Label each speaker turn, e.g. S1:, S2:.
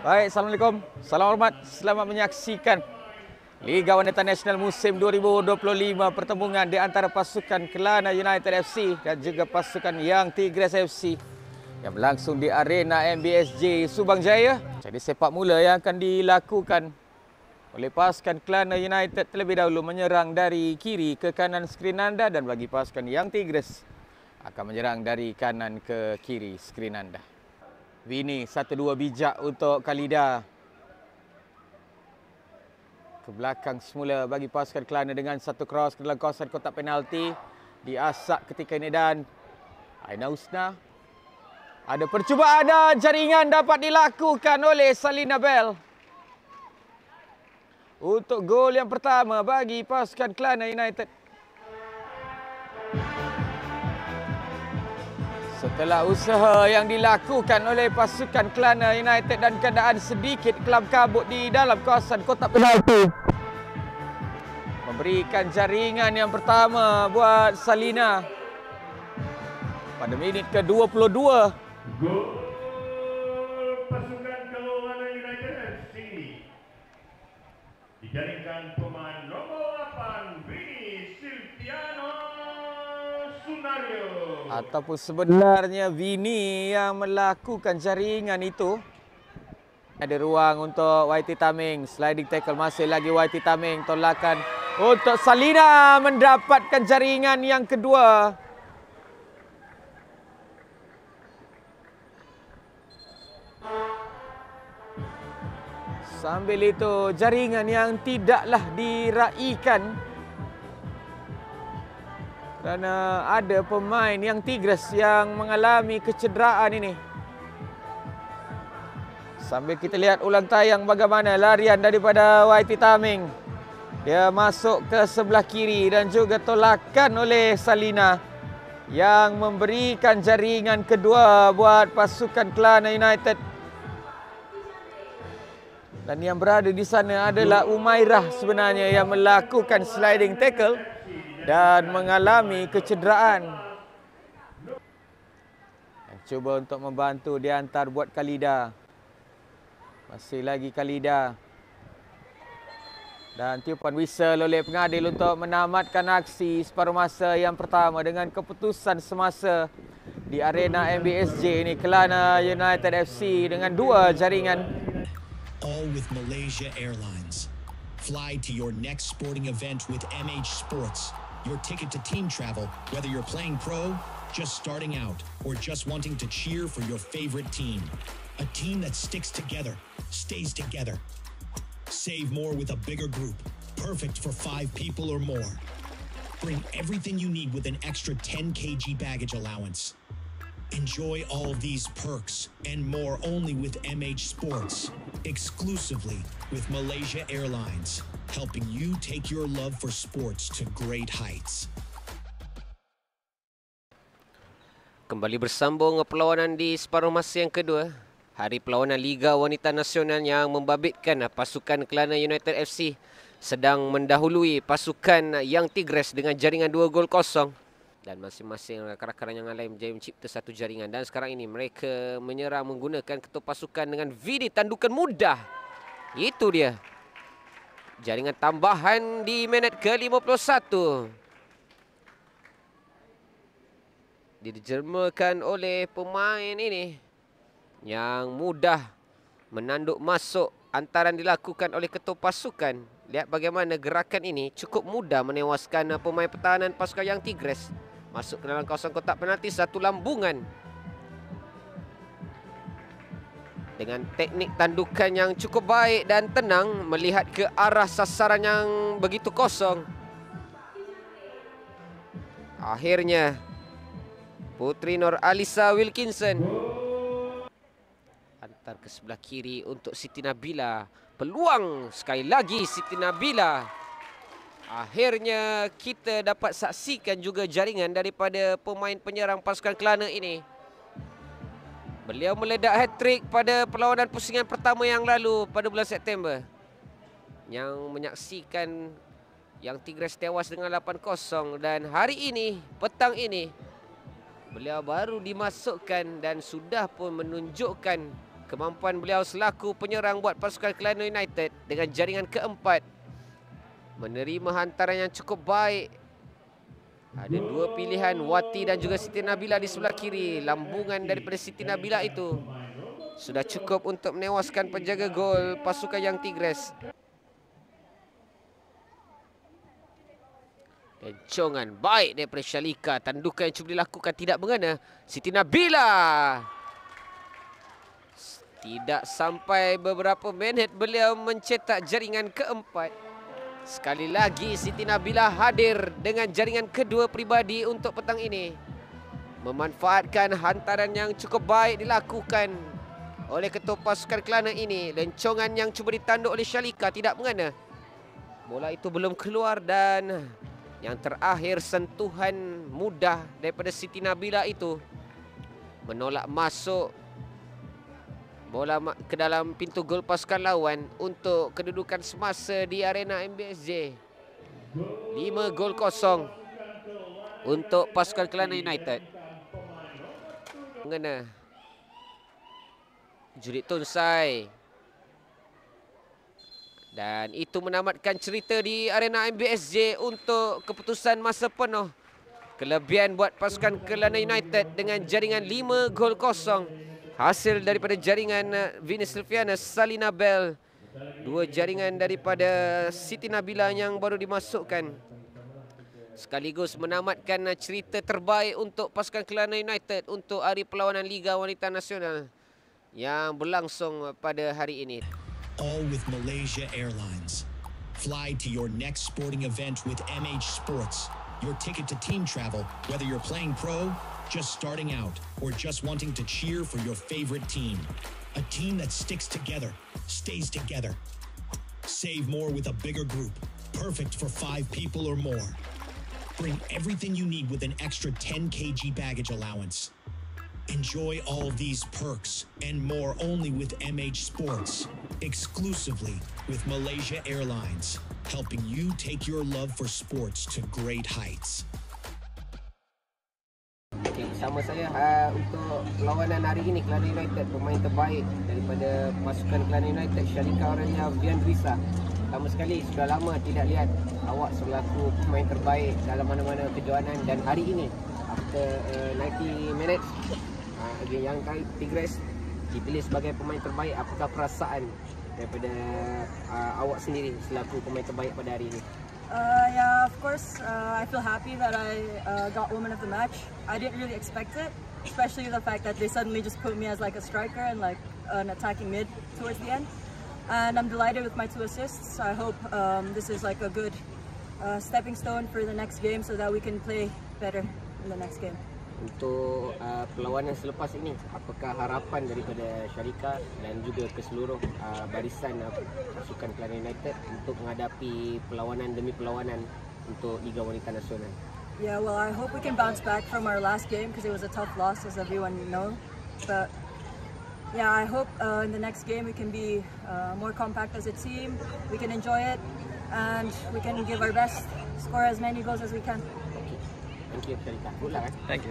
S1: Baik, Assalamualaikum. Salam hormat. Selamat menyaksikan Liga Wanita Nasional musim 2025 pertembungan di antara pasukan Kelana United FC dan juga pasukan Young Tigres FC yang berlangsung di arena MBSJ Subang Jaya. Jadi sepak mula yang akan dilakukan oleh pasukan Kelana United terlebih dahulu menyerang dari kiri ke kanan skrin anda, dan bagi pasukan Young Tigres akan menyerang dari kanan ke kiri skrin anda. Vini 1-2 bijak untuk Khalida. Ke belakang semula bagi pasukan Kelana dengan satu cross ke dalam kawasan kotak penalti. Diasak ketika ini dan Aina Husna. Ada percubaan dan jaringan dapat dilakukan oleh Salina Bell. Untuk gol yang pertama bagi pasukan Kelana United. Setelah usaha yang dilakukan oleh pasukan Kelana United dan keadaan sedikit kelam kabut di dalam kawasan kotak penalti, memberikan jaringan yang pertama buat Salina pada minit ke-22.
S2: Gol pasukan Kelana United FC dijaringkan pemain nomor 8 Vini Silviano Sunario.
S1: Ataupun sebenarnya Vini yang melakukan jaringan itu. Ada ruang untuk YT Taming. Sliding tackle masih lagi YT Taming. Tolakan untuk Salina mendapatkan jaringan yang kedua. Sambil itu jaringan yang tidaklah diraikan kerana ada pemain yang Tigres yang mengalami kecederaan ini. Sambil kita lihat ulang tayang bagaimana larian daripada YT Taming. Dia masuk ke sebelah kiri dan juga tolakan oleh Salina yang memberikan jaringan kedua buat pasukan Kelana United. Dan yang berada di sana adalah Umairah sebenarnya yang melakukan sliding tackle dan mengalami kecederaan. Cuba untuk membantu diantar buat Khalida. Masih lagi Khalida. Dan tiupan whistle oleh pengadil untuk menamatkan aksi separuh masa yang pertama dengan keputusan semasa di arena MBSJ ini. Kelana United FC dengan 2 jaringan.
S3: All with Malaysia Airlines. Fly to your next sporting event with MH Sports. Your ticket to team travel, whether you're playing pro, just starting out, or just wanting to cheer for your favorite team. A team that sticks together, stays together. Save more with a bigger group, perfect for 5 people or more. Bring everything you need with an extra 10 kg baggage allowance. Enjoy all of these perks and more only with MH Sports, exclusively with Malaysia Airlines, helping you take your love for sports to great heights.
S4: Kembali bersambung perlawanan di separuh masa yang kedua. Hari perlawanan Liga Wanita Nasional yang membabitkan pasukan Kelana United FC sedang mendahului pasukan Young Tigres dengan jaringan 2-0. Dan masing-masing rakan-rakan yang lain menjadi mencipta satu jaringan. Dan sekarang ini mereka menyerang menggunakan ketua pasukan dengan Vini tandukan mudah. Itu dia. Jaringan tambahan di minit ke-51. Dijermakan oleh pemain ini yang mudah menanduk masuk. Antaran dilakukan oleh ketua pasukan. Lihat bagaimana gerakan ini cukup mudah menewaskan pemain pertahanan pasukan Young Tigres. Masuk ke dalam kawasan kotak penalti, satu lambungan. Dengan teknik tandukan yang cukup baik dan tenang, melihat ke arah sasaran yang begitu kosong. Akhirnya Putri Nur Alisa Wilkinson antar ke sebelah kiri untuk Siti Nabila. Peluang sekali lagi Siti Nabila. Akhirnya kita dapat saksikan juga jaringan daripada pemain penyerang pasukan Kelana ini. Beliau meledak hat-trick pada perlawanan pusingan pertama yang lalu pada bulan September, yang menyaksikan Young Tigres tewas dengan 8-0. Dan hari ini, petang ini, beliau baru dimasukkan dan sudah pun menunjukkan kemampuan beliau selaku penyerang buat pasukan Kelana United dengan jaringan keempat. Menerima hantaran yang cukup baik. Ada dua pilihan, Wati dan juga Siti Nabila di sebelah kiri. Lambungan daripada Siti Nabila itu sudah cukup untuk menewaskan penjaga gol pasukan Young Tigres. Pencongan baik daripada Shalika. Tandukan yang cuba dilakukan tidak mengena. Siti Nabila. Tidak sampai beberapa minit beliau mencetak jaringan keempat. Sekali lagi Siti Nabila hadir dengan jaringan kedua peribadi untuk petang ini. Memanfaatkan hantaran yang cukup baik dilakukan oleh ketua pasukan Kelana ini. Lencongan yang cuba ditanduk oleh Shalika tidak mengena. Bola itu belum keluar dan yang terakhir sentuhan mudah daripada Siti Nabila itu menolak masuk bola ke dalam pintu gol pasukan lawan untuk kedudukan semasa di arena MBSJ. 5-0 untuk pasukan Kelana United. Mengena Judith Tunsai. Dan itu menamatkan cerita di arena MBSJ untuk keputusan masa penuh. Kelebihan buat pasukan Kelana United dengan jaringan 5-0. Hasil daripada jaringan Venus Silviana, Salina Bell. Dua jaringan daripada Siti Nabila yang baru dimasukkan. Sekaligus menamatkan cerita terbaik untuk pasukan Kelana United untuk hari perlawanan Liga Wanita Nasional yang berlangsung pada hari ini.
S3: All with Malaysia Airlines. Fly to your next sporting event with MH Sports. Your ticket to team travel, whether you're playing pro, just starting out, or just wanting to cheer for your favorite team. A team that sticks together, stays together. Save more with a bigger group, perfect for 5 people or more. Bring everything you need with an extra 10 kg baggage allowance. Enjoy all these perks and more only with MH Sports, exclusively with Malaysia Airlines, helping you take your love for sports to great heights.
S4: Okay, bersama saya untuk perlawanan hari ini Kelana United, pemain terbaik daripada pasukan Kelana United, Shalika Aurelia Viandrisa. Lama sekali, sudah lama tidak lihat awak selaku pemain terbaik dalam mana-mana kejohanan, dan hari ini after 90 minutes Young Tigres dipilih sebagai pemain terbaik. Apakah perasaan daripada awak sendiri selaku pemain terbaik pada hari ini?
S5: Yeah, of course, I feel happy that I got woman of the match. I didn't really expect it, especially the fact that they suddenly just put me as like a striker and like an attacking mid towards the end. And I'm delighted with my 2 assists. I hope this is like a good stepping stone for the next game so that we can play better in the next game.
S4: Untuk perlawanan selepas ini, apakah harapan daripada Shalika dan juga ke seluruh barisan pasukan Kelana United untuk menghadapi perlawanan demi perlawanan untuk Liga Wanita Nasional?
S5: Yeah, well, I hope we can bounce back from our last game because it was a tough loss, as everyone knows. But yeah, I hope in the next game we can be more compact as a team. We can enjoy it and we can give our best, score as many goals as we can.
S4: Thank you, Shalika. Good luck.
S1: Thank you.